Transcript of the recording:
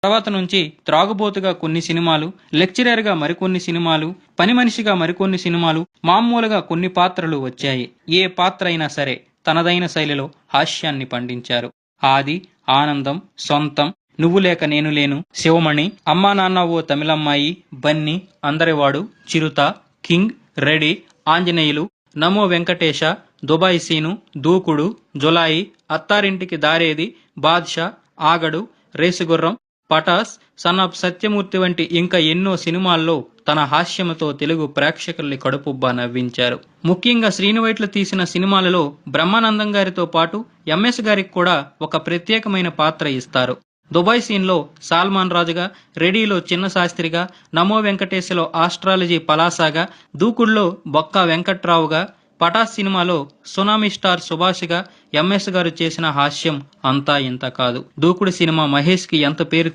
తర్వాత నుంచి త్రాగుబోతుగా కొన్ని సినిమాలు, లెక్చరర్గా మరికొన్ని సినిమాలు, పని మనిషిగా మరికొన్ని సినిమాలు, మామూలుగా కొన్ని పాత్రలు వచ్చాయి. ఏ పాత్ర అయినా సరే తనదైన శైలిలో హాస్యాన్ని పండించారు. ఆది, ఆనందం, సొంతం, నువ్వు లేక నేను లేను, శివమణి, అమ్మా నాన్న ఓ తమిళమ్మాయి, బన్నీ, అందరివాడు, చిరుత, కింగ్, రెడీ, ఆంజనేయులు, నమో వెంకటేశ, దుబాయ్ సీను, దూకుడు, జులాయి, అత్తారింటికి దారేది, బాద్షా, ఆగడు, రేసుగుర్రం, పటాస్, సన్ ఆఫ్ సత్యమూర్తి వంటి ఇంకా ఎన్నో సినిమాల్లో తన హాస్యముతో తెలుగు ప్రేక్షకుల్ని కడుపుబ్బా నవ్వించారు. ముఖ్యంగా శ్రీనువైట్లు తీసిన సినిమాలలో బ్రహ్మానందం గారితో పాటు ఎంఎస్ గారికి కూడా ఒక ప్రత్యేకమైన పాత్ర ఇస్తారు. దుబాయ్ సీన్లో సాల్మాన్ రాజుగా, రెడీలో చిన్న శాస్త్రిగా, నమో వెంకటేశ్లో ఆస్ట్రాలజీ పలాసాగా, దూకుడులో బొక్కా వెంకట్రావుగా, పటాస్ సినిమాలో సునామీ స్టార్ సుభాష్గా ఎంఎస్ గారు చేసిన హాస్యం అంతా ఇంత కాదు. దూకుడు సినిమా మహేష్ కి ఎంత పేరు